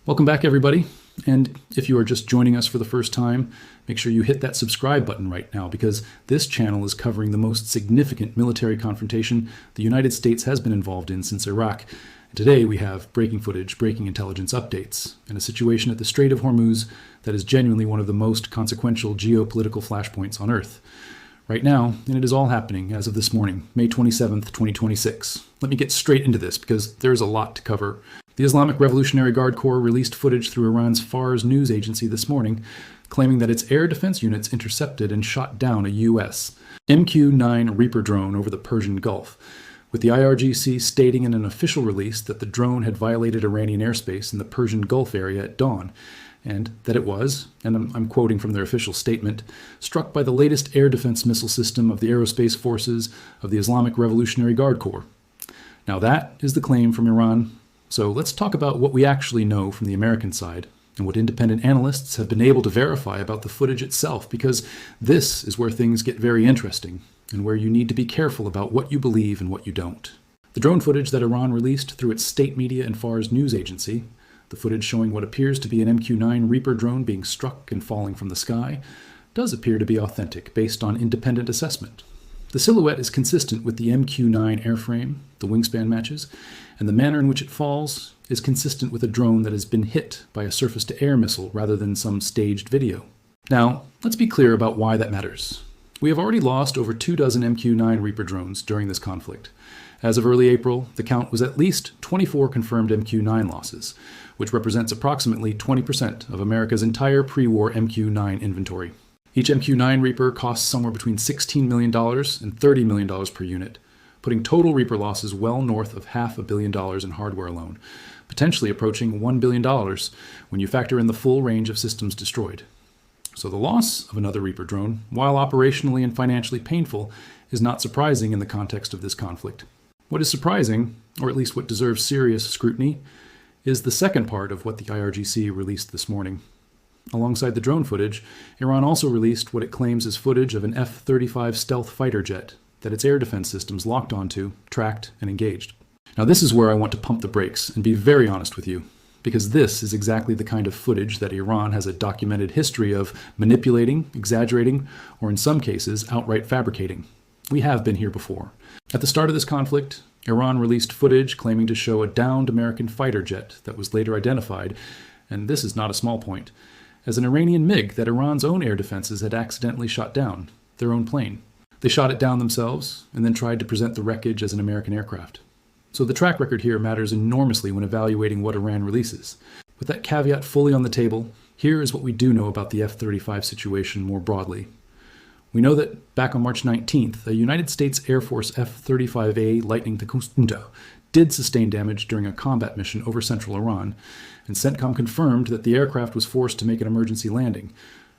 Welcome back, everybody. And if you are just joining us for the first time, make sure you hit that subscribe button right now, because this channel is covering the most significant military confrontation the United States has been involved in since Iraq. And today we have breaking footage, breaking intelligence updates, and a situation at the Strait of Hormuz that is genuinely one of the most consequential geopolitical flashpoints on Earth. Right now, and it is all happening as of this morning, May 27th, 2026. Let me get straight into this because there's a lot to cover. The Islamic Revolutionary Guard Corps released footage through Iran's Fars news agency this morning, claiming that its air defense units intercepted and shot down a U.S. MQ-9 Reaper drone over the Persian Gulf, with the IRGC stating in an official release that the drone had violated Iranian airspace in the Persian Gulf area at dawn, and that it was, and I'm quoting from their official statement, struck by the latest air defense missile system of the aerospace forces of the Islamic Revolutionary Guard Corps. Now that is the claim from Iran. So let's talk about what we actually know from the American side and what independent analysts have been able to verify about the footage itself, because this is where things get very interesting and where you need to be careful about what you believe and what you don't. The drone footage that Iran released through its state media and Fars news agency, the footage showing what appears to be an MQ-9 Reaper drone being struck and falling from the sky, does appear to be authentic based on independent assessment. The silhouette is consistent with the MQ-9 airframe, the wingspan matches, and the manner in which it falls is consistent with a drone that has been hit by a surface-to-air missile rather than some staged video. Now, let's be clear about why that matters. We have already lost over 24 MQ-9 Reaper drones during this conflict. As of early April, the count was at least 24 confirmed MQ-9 losses, which represents approximately 20% of America's entire pre-war MQ-9 inventory. Each MQ-9 Reaper costs somewhere between $16 million and $30 million per unit, putting total Reaper losses well north of $500 million in hardware alone, potentially approaching $1 billion when you factor in the full range of systems destroyed. So the loss of another Reaper drone, while operationally and financially painful, is not surprising in the context of this conflict. What is surprising, or at least what deserves serious scrutiny, is the second part of what the IRGC released this morning. Alongside the drone footage, Iran also released what it claims is footage of an F-35 stealth fighter jet that its air defense systems locked onto, tracked, and engaged. Now this is where I want to pump the brakes and be very honest with you, because this is exactly the kind of footage that Iran has a documented history of manipulating, exaggerating, or in some cases, outright fabricating. We have been here before. At the start of this conflict, Iran released footage claiming to show a downed American fighter jet that was later identified, and this is not a small point, as an Iranian MiG that Iran's own air defenses had accidentally shot down, their own plane. They shot it down themselves and then tried to present the wreckage as an American aircraft. So the track record here matters enormously when evaluating what Iran releases. With that caveat fully on the table, here is what we do know about the F-35 situation more broadly. We know that back on March 19th, a United States Air Force F-35A Lightning II did sustain damage during a combat mission over central Iran, and CENTCOM confirmed that the aircraft was forced to make an emergency landing,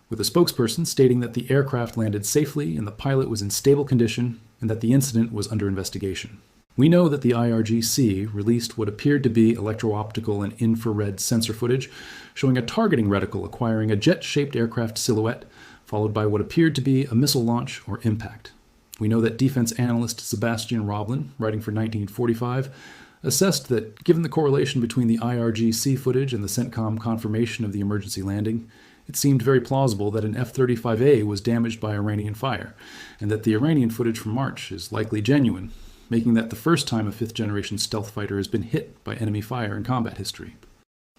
with a spokesperson stating that the aircraft landed safely and the pilot was in stable condition and that the incident was under investigation. We know that the IRGC released what appeared to be electro-optical and infrared sensor footage showing a targeting reticle acquiring a jet-shaped aircraft silhouette, followed by what appeared to be a missile launch or impact. We know that defense analyst Sebastian Roblin, writing for 1945, assessed that given the correlation between the IRGC footage and the CENTCOM confirmation of the emergency landing, it seemed very plausible that an F-35A was damaged by Iranian fire, and that the Iranian footage from March is likely genuine, making that the first time a fifth-generation stealth fighter has been hit by enemy fire in combat history.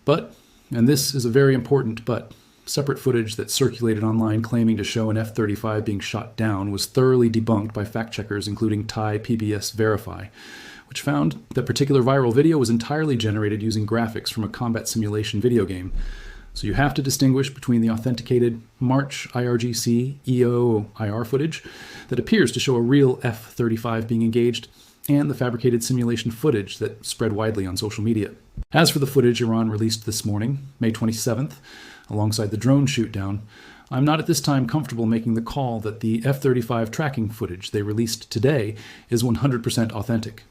But, and this is a very important but, separate footage that circulated online claiming to show an F-35 being shot down was thoroughly debunked by fact-checkers including Thai PBS Verify, which found that particular viral video was entirely generated using graphics from a combat simulation video game. So you have to distinguish between the authenticated March IRGC EO/IR footage that appears to show a real F-35 being engaged and the fabricated simulation footage that spread widely on social media. As for the footage Iran released this morning, May 27th, alongside the drone shoot-down, I'm not at this time comfortable making the call that the F-35 tracking footage they released today is 100% authentic.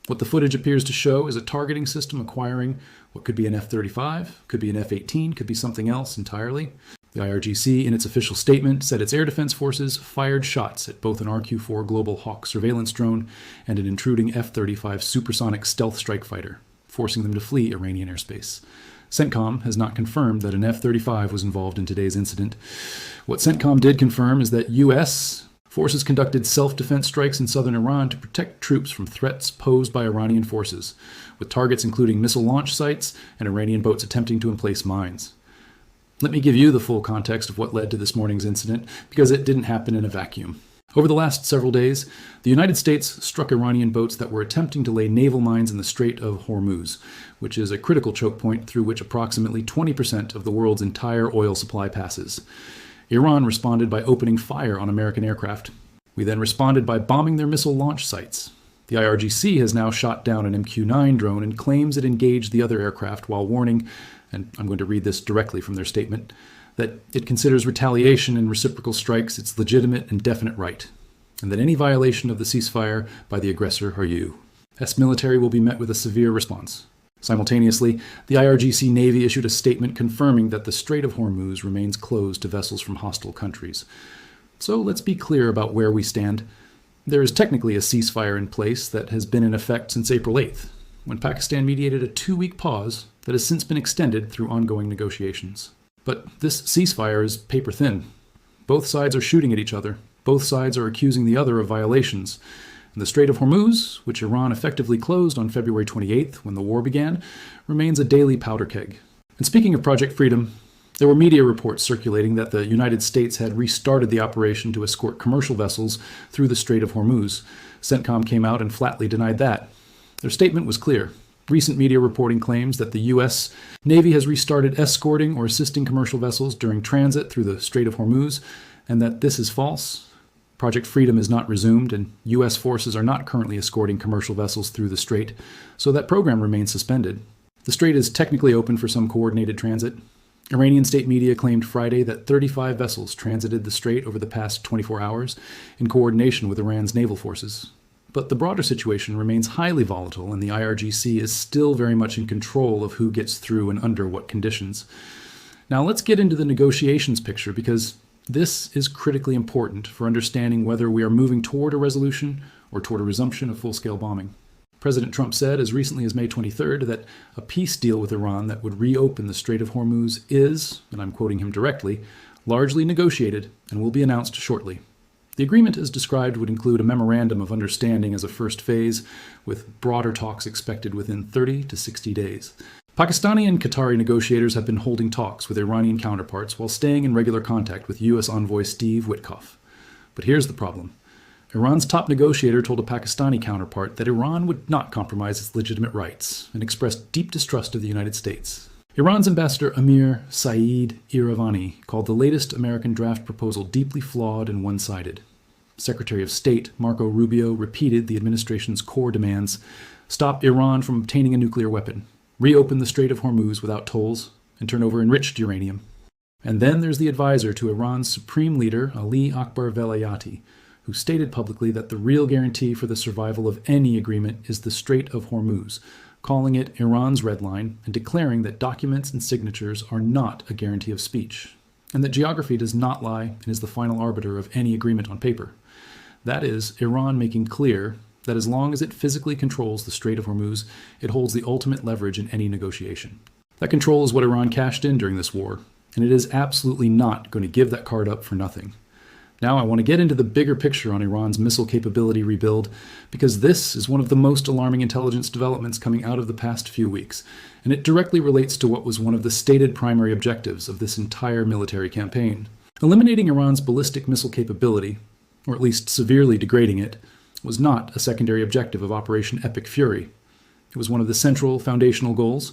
What the footage appears to show is a targeting system acquiring what could be an F-35, could be an F-18, could be something else entirely. The IRGC, in its official statement, said its air defense forces fired shots at both an RQ-4 Global Hawk surveillance drone and an intruding F-35 supersonic stealth strike fighter, forcing them to flee Iranian airspace. CENTCOM has not confirmed that an F-35 was involved in today's incident. What CENTCOM did confirm is that U.S. forces conducted self-defense strikes in southern Iran to protect troops from threats posed by Iranian forces, with targets including missile launch sites and Iranian boats attempting to emplace mines. Let me give you the full context of what led to this morning's incident, because it didn't happen in a vacuum. Over the last several days, the United States struck Iranian boats that were attempting to lay naval mines in the Strait of Hormuz, which is a critical choke point through which approximately 20% of the world's entire oil supply passes. Iran responded by opening fire on American aircraft. We then responded by bombing their missile launch sites. The IRGC has now shot down an MQ-9 drone and claims it engaged the other aircraft while warning, and I'm going to read this directly from their statement, that it considers retaliation and reciprocal strikes its legitimate and definite right, and that any violation of the ceasefire by the aggressor are you. U.S. military will be met with a severe response. Simultaneously, the IRGC Navy issued a statement confirming that the Strait of Hormuz remains closed to vessels from hostile countries. So let's be clear about where we stand. There is technically a ceasefire in place that has been in effect since April 8th, when Pakistan mediated a 2-week pause that has since been extended through ongoing negotiations. But this ceasefire is paper thin. Both sides are shooting at each other. Both sides are accusing the other of violations. And the Strait of Hormuz, which Iran effectively closed on February 28th when the war began, remains a daily powder keg. And speaking of Project Freedom, there were media reports circulating that the United States had restarted the operation to escort commercial vessels through the Strait of Hormuz. CENTCOM came out and flatly denied that. Their statement was clear. Recent media reporting claims that the U.S. Navy has restarted escorting or assisting commercial vessels during transit through the Strait of Hormuz, and that this is false. Project Freedom is not resumed, and U.S. forces are not currently escorting commercial vessels through the strait, so that program remains suspended. The strait is technically open for some coordinated transit. Iranian state media claimed Friday that 35 vessels transited the strait over the past 24 hours in coordination with Iran's naval forces. But the broader situation remains highly volatile, and the IRGC is still very much in control of who gets through and under what conditions. Now let's get into the negotiations picture, because this is critically important for understanding whether we are moving toward a resolution or toward a resumption of full-scale bombing. President Trump said as recently as May 23rd that a peace deal with Iran that would reopen the Strait of Hormuz is, and I'm quoting him directly, largely negotiated and will be announced shortly. The agreement, as described, would include a memorandum of understanding as a first phase, with broader talks expected within 30 to 60 days. Pakistani and Qatari negotiators have been holding talks with Iranian counterparts while staying in regular contact with U.S. envoy Steve Witkoff. But here's the problem. Iran's top negotiator told a Pakistani counterpart that Iran would not compromise its legitimate rights and expressed deep distrust of the United States. Iran's ambassador Amir Saeed Iravani called the latest American draft proposal deeply flawed and one-sided. Secretary of State Marco Rubio repeated the administration's core demands: stop Iran from obtaining a nuclear weapon, reopen the Strait of Hormuz without tolls, and turn over enriched uranium. And then there's the advisor to Iran's supreme leader, Ali Akbar Velayati, who stated publicly that the real guarantee for the survival of any agreement is the Strait of Hormuz, calling it Iran's red line and declaring that documents and signatures are not a guarantee of speech, and that geography does not lie and is the final arbiter of any agreement on paper. That is, Iran making clear that as long as it physically controls the Strait of Hormuz, it holds the ultimate leverage in any negotiation. That control is what Iran cashed in during this war, and it is absolutely not going to give that card up for nothing. Now I want to get into the bigger picture on Iran's missile capability rebuild, because this is one of the most alarming intelligence developments coming out of the past few weeks, and it directly relates to what was one of the stated primary objectives of this entire military campaign. Eliminating Iran's ballistic missile capability, or at least severely degrading it, was not a secondary objective of Operation Epic Fury. It was one of the central foundational goals,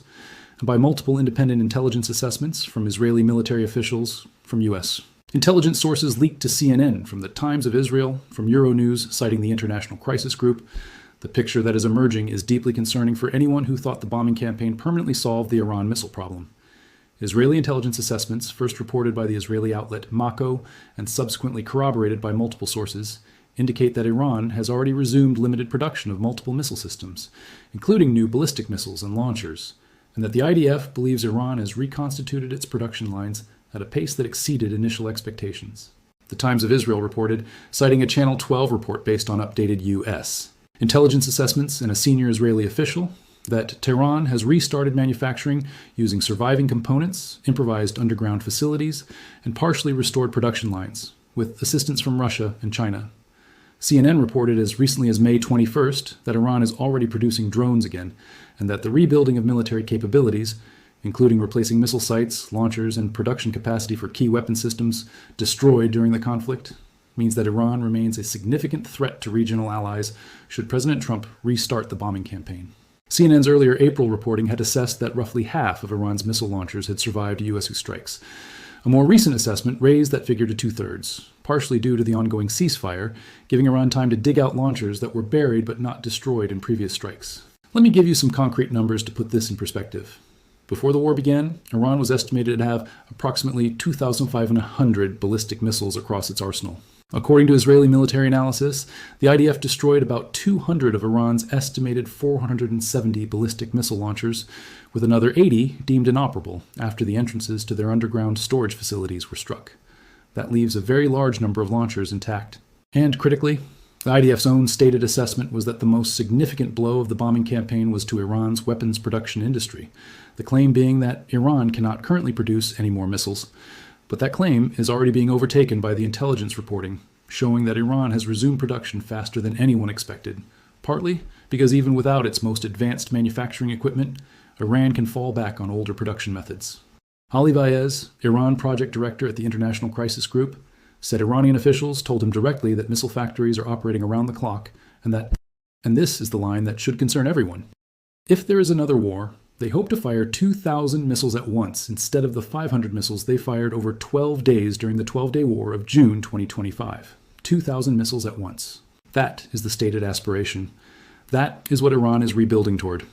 and by multiple independent intelligence assessments from Israeli military officials, from U.S. intelligence sources leaked to CNN, from the Times of Israel, from Euronews citing the International Crisis Group. The picture that is emerging is deeply concerning for anyone who thought the bombing campaign permanently solved the Iran missile problem. Israeli intelligence assessments, first reported by the Israeli outlet Mako and subsequently corroborated by multiple sources, indicate that Iran has already resumed limited production of multiple missile systems, including new ballistic missiles and launchers, and that the IDF believes Iran has reconstituted its production lines at a pace that exceeded initial expectations. The Times of Israel reported, citing a Channel 12 report based on updated U.S. intelligence assessments and a senior Israeli official, that Tehran has restarted manufacturing using surviving components, improvised underground facilities, and partially restored production lines, with assistance from Russia and China. CNN reported as recently as May 21st that Iran is already producing drones again, and that the rebuilding of military capabilities, including replacing missile sites, launchers, and production capacity for key weapon systems destroyed during the conflict, means that Iran remains a significant threat to regional allies should President Trump restart the bombing campaign. CNN's earlier April reporting had assessed that roughly half of Iran's missile launchers had survived U.S. strikes. A more recent assessment raised that figure to two-thirds, partially due to the ongoing ceasefire, giving Iran time to dig out launchers that were buried but not destroyed in previous strikes. Let me give you some concrete numbers to put this in perspective. Before the war began, Iran was estimated to have approximately 2,500 ballistic missiles across its arsenal. According to Israeli military analysis, the IDF destroyed about 200 of Iran's estimated 470 ballistic missile launchers, with another 80 deemed inoperable after the entrances to their underground storage facilities were struck. That leaves a very large number of launchers intact. And critically, the IDF's own stated assessment was that the most significant blow of the bombing campaign was to Iran's weapons production industry, the claim being that Iran cannot currently produce any more missiles. But that claim is already being overtaken by the intelligence reporting, showing that Iran has resumed production faster than anyone expected, partly because even without its most advanced manufacturing equipment, Iran can fall back on older production methods. Ali Vaez, Iran project director at the International Crisis Group, said Iranian officials told him directly that missile factories are operating around the clock, and this is the line that should concern everyone. If there is another war, they hope to fire 2,000 missiles at once instead of the 500 missiles they fired over 12 days during the 12-day war of June 2025. 2,000 missiles at once. That is the stated aspiration. That is what Iran is rebuilding toward.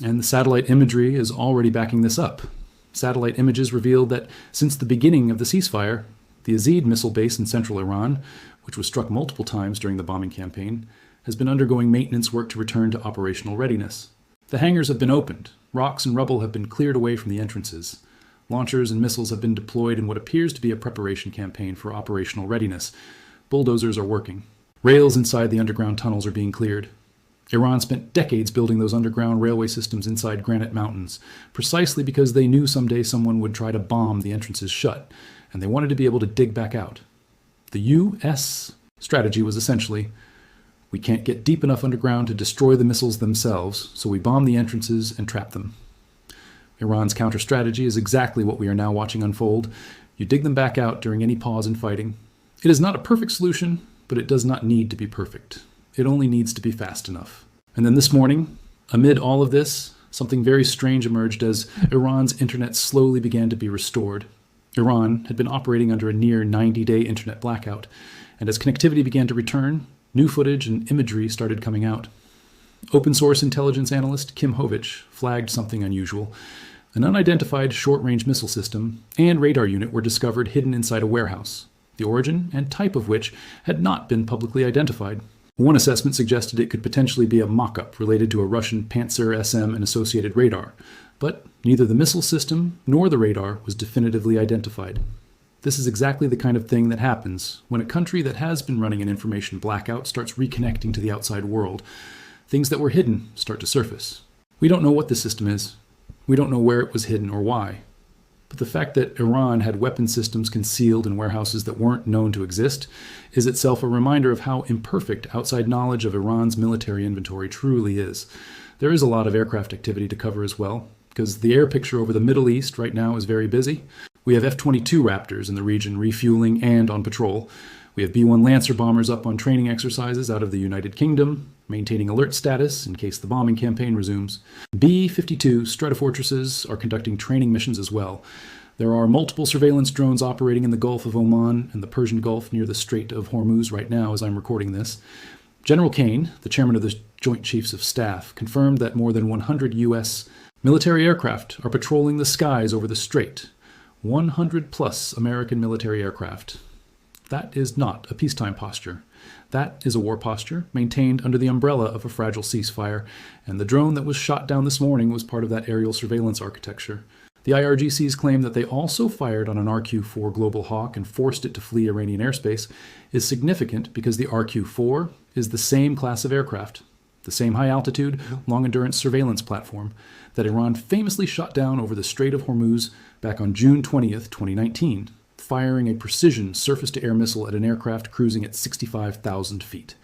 And the satellite imagery is already backing this up. Satellite images revealed that since the beginning of the ceasefire, the Yazid missile base in central Iran, which was struck multiple times during the bombing campaign, has been undergoing maintenance work to return to operational readiness. The hangars have been opened. Rocks and rubble have been cleared away from the entrances. Launchers and missiles have been deployed in what appears to be a preparation campaign for operational readiness. Bulldozers are working. Rails inside the underground tunnels are being cleared. Iran spent decades building those underground railway systems inside granite mountains, precisely because they knew someday someone would try to bomb the entrances shut, and they wanted to be able to dig back out. The U.S. strategy was essentially, we can't get deep enough underground to destroy the missiles themselves, so we bomb the entrances and trap them. Iran's counter-strategy is exactly what we are now watching unfold. You dig them back out during any pause in fighting. It is not a perfect solution, but it does not need to be perfect. It only needs to be fast enough. And then this morning, amid all of this, something very strange emerged as Iran's internet slowly began to be restored. Iran had been operating under a near 90-day internet blackout, and as connectivity began to return, new footage and imagery started coming out. Open source intelligence analyst Kim Hovich flagged something unusual. An unidentified short-range missile system and radar unit were discovered hidden inside a warehouse, the origin and type of which had not been publicly identified. One assessment suggested it could potentially be a mock-up related to a Russian Pantsir SM and associated radar, but neither the missile system nor the radar was definitively identified. This is exactly the kind of thing that happens when a country that has been running an information blackout starts reconnecting to the outside world. Things that were hidden start to surface. We don't know what the system is. We don't know where it was hidden or why. But the fact that Iran had weapon systems concealed in warehouses that weren't known to exist is itself a reminder of how imperfect outside knowledge of Iran's military inventory truly is. There is a lot of aircraft activity to cover as well, because the air picture over the Middle East right now is very busy. We have F-22 Raptors in the region refueling and on patrol. We have B-1 Lancer bombers up on training exercises out of the United Kingdom, maintaining alert status in case the bombing campaign resumes. B-52 Stratofortresses are conducting training missions as well. There are multiple surveillance drones operating in the Gulf of Oman and the Persian Gulf near the Strait of Hormuz right now as I'm recording this. General Kane, the chairman of the Joint Chiefs of Staff, confirmed that more than 100 U.S. military aircraft are patrolling the skies over the strait. 100 plus American military aircraft. That is not a peacetime posture. That is a war posture maintained under the umbrella of a fragile ceasefire, and the drone that was shot down this morning was part of that aerial surveillance architecture. The IRGC's claim that they also fired on an RQ-4 Global Hawk and forced it to flee Iranian airspace is significant because the RQ-4 is the same class of aircraft. the same high-altitude, long-endurance surveillance platform that Iran famously shot down over the Strait of Hormuz back on June 20th, 2019, firing a precision surface-to-air missile at an aircraft cruising at 65,000 feet.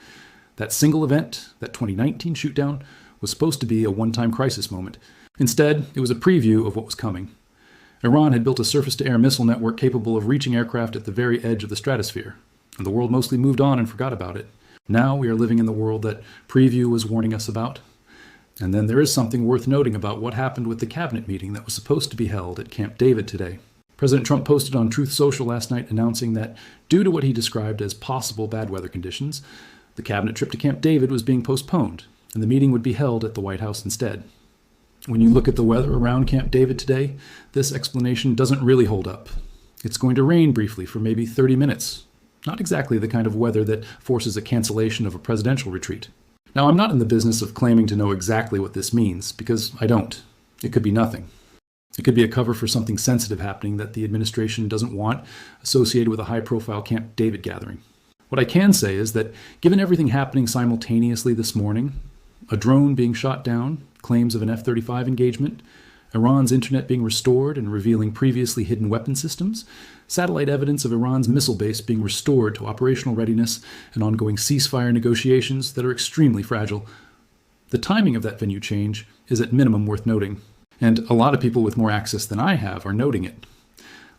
That single event, that 2019 shootdown, was supposed to be a one-time crisis moment. Instead, it was a preview of what was coming. Iran had built a surface-to-air missile network capable of reaching aircraft at the very edge of the stratosphere, and the world mostly moved on and forgot about it. Now we are living in the world that preview was warning us about. And then there is something worth noting about what happened with the cabinet meeting that was supposed to be held at Camp David today. President Trump posted on Truth Social last night announcing that, due to what he described as possible bad weather conditions, the cabinet trip to Camp David was being postponed, and the meeting would be held at the White House instead. When you look at the weather around Camp David today, this explanation doesn't really hold up. It's going to rain briefly for maybe 30 minutes. Not exactly the kind of weather that forces a cancellation of a presidential retreat. Now, I'm not in the business of claiming to know exactly what this means, because I don't. It could be nothing. It could be a cover for something sensitive happening that the administration doesn't want associated with a high-profile Camp David gathering. What I can say is that, given everything happening simultaneously this morning, a drone being shot down, claims of an F-35 engagement, Iran's internet being restored and revealing previously hidden weapon systems, satellite evidence of Iran's missile base being restored to operational readiness, and ongoing ceasefire negotiations that are extremely fragile, the timing of that venue change is at minimum worth noting. And a lot of people with more access than I have are noting it.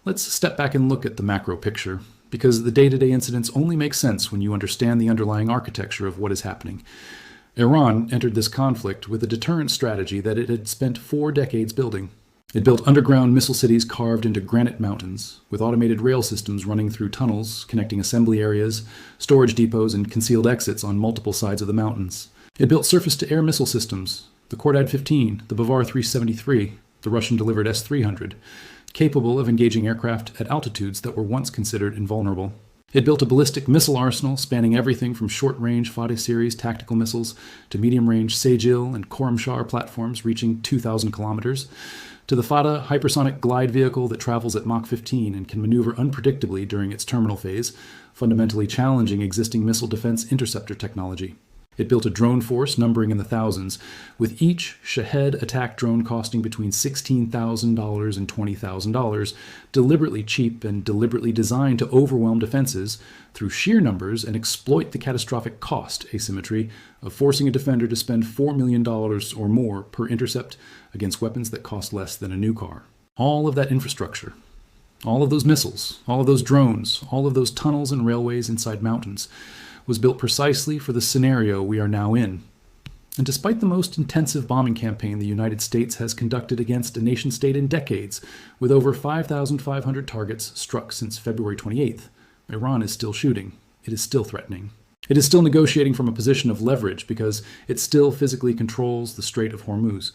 Let's step back and look at the macro picture, because the day-to-day incidents only make sense when you understand the underlying architecture of what is happening. Iran entered this conflict with a deterrent strategy that it had spent 4 decades building. It built underground missile cities carved into granite mountains, with automated rail systems running through tunnels, connecting assembly areas, storage depots, and concealed exits on multiple sides of the mountains. It built surface-to-air missile systems, the Khordad-15, the Bavar 373, the Russian-delivered S-300, capable of engaging aircraft at altitudes that were once considered invulnerable. It built a ballistic missile arsenal spanning everything from short-range Fateh series tactical missiles to medium-range Sejil and Khorramshahr platforms reaching 2,000 kilometers, to the Fateh hypersonic glide vehicle that travels at Mach 15 and can maneuver unpredictably during its terminal phase, fundamentally challenging existing missile defense interceptor technology. It built a drone force numbering in the thousands, with each Shahed attack drone costing between $16,000 and $20,000, deliberately cheap and deliberately designed to overwhelm defenses through sheer numbers and exploit the catastrophic cost asymmetry of forcing a defender to spend $4 million or more per intercept against weapons that cost less than a new car. All of that infrastructure, all of those missiles, all of those drones, all of those tunnels and railways inside mountains, was built precisely for the scenario we are now in. And despite the most intensive bombing campaign the United States has conducted against a nation-state in decades, with over 5,500 targets struck since February 28th, Iran is still shooting. It is still threatening. It is still negotiating from a position of leverage because it still physically controls the Strait of Hormuz,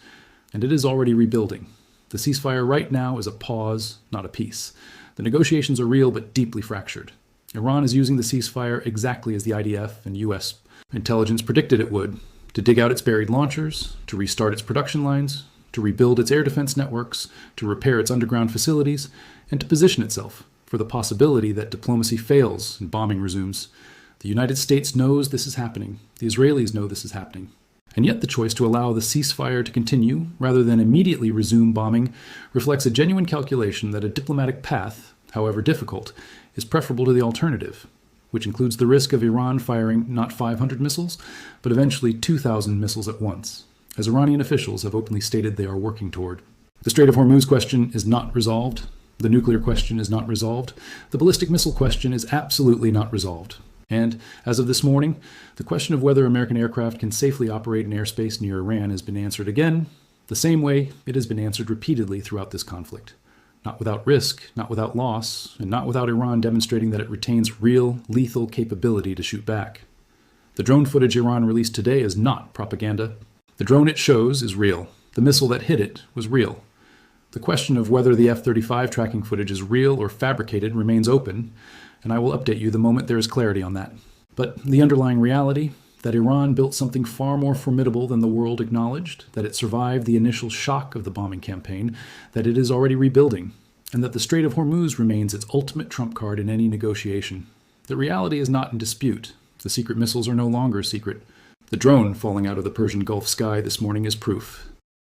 and it is already rebuilding. The ceasefire right now is a pause, not a peace. The negotiations are real but deeply fractured. Iran is using the ceasefire exactly as the IDF and U.S. intelligence predicted it would, to dig out its buried launchers, to restart its production lines, to rebuild its air defense networks, to repair its underground facilities, and to position itself for the possibility that diplomacy fails and bombing resumes. The United States knows this is happening. The Israelis know this is happening. And yet the choice to allow the ceasefire to continue, rather than immediately resume bombing, reflects a genuine calculation that a diplomatic path, however difficult, is preferable to the alternative, which includes the risk of Iran firing not 500 missiles, but eventually 2,000 missiles at once, as Iranian officials have openly stated they are working toward. The Strait of Hormuz question is not resolved. The nuclear question is not resolved. The ballistic missile question is absolutely not resolved. And, as of this morning, the question of whether American aircraft can safely operate in airspace near Iran has been answered again, the same way it has been answered repeatedly throughout this conflict. Not without risk, not without loss, and not without Iran demonstrating that it retains real, lethal capability to shoot back. The drone footage Iran released today is not propaganda. The drone it shows is real. The missile that hit it was real. The question of whether the F-35 tracking footage is real or fabricated remains open, and I will update you the moment there is clarity on that. But the underlying reality, that Iran built something far more formidable than the world acknowledged, that it survived the initial shock of the bombing campaign, that it is already rebuilding, and that the Strait of Hormuz remains its ultimate trump card in any negotiation. The reality is not in dispute. The secret missiles are no longer secret. The drone falling out of the Persian Gulf sky this morning is proof.